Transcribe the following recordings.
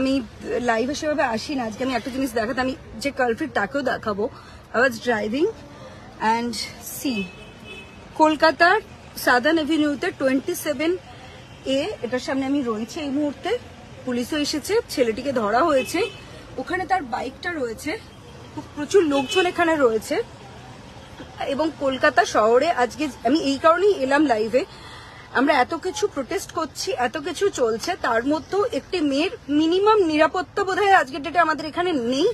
আমি লাইভে সেভাবে আসি না, আজকে আমি একটা জিনিস দেখাতে, আমি যে কালপ্রিট তাকেও দেখাবো। I was driving and see কলকাতার সাদার্ন এভিনিউতে 27A, এটার সামনে আমি রয়েছি এই মুহূর্তে। পুলিশও এসেছে, ছেলেটিকে ধরা হয়েছে, ওখানে তার বাইকটা রয়েছে, প্রচুর লোকজন এখানে রয়েছে। এবং কলকাতা শহরে আজকে আমি এই কারণেই এলাম লাইভে, আমরা এত কিছু প্রোটেস্ট করছি, এত কিছু চলছে, তার মধ্যেও একটি মেয়ের মিনিমাম নিরাপত্তা বোধহয় আজকের ডেটে আমাদের এখানে নেই।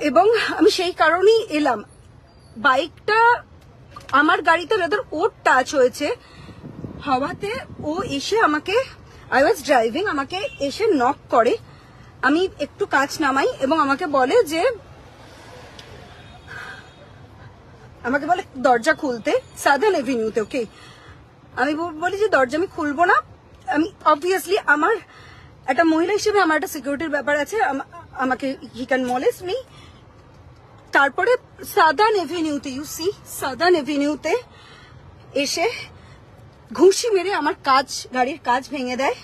এবং আমি সেই কারণেই এলাম। বাইকটা আমার গাড়িতে যাদের ওর টাচ হয়েছে হওয়াতে ও এসে আমাকে, আই ওয়াজ ড্রাইভিং, আমাকে এসে নক করে, আমি একটু কাঁচ নামাই এবং আমাকে বলে দরজা খুলতে, সাদার্ন এভিনিউতে। ওকে, আমি বলি যে দরজা আমি খুলবো না। আমি অবভিয়াসলি আমার একটা মহিলা হিসেবে আমার একটা সিকিউরিটির ব্যাপার আছে, আমাকে হি ক্যান মলেস্ট মি। তারপরে সাদার্ন এভিনিউতে, ইউ সি সাদার্ন এভিনিউতে এসে ঘুষি মেরে আমার গাড়ির কাঁচ ভেঙে দেয়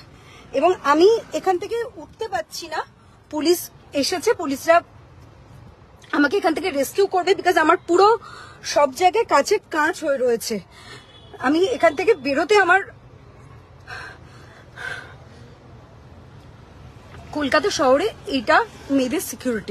এবং আমি এখান থেকে উঠতে পারছি না। পুলিশ এসেছে, পুলিশরা আমাকে এখান থেকে রেস্কিউ করবে, বিকজ আমার পুরো সব জায়গায় কাঁচ হয়ে রয়েছে। আমি এখান থেকে বেরোতে আমার কলকাতা শহরে এটা মেয়েদের সিকিউরিটি।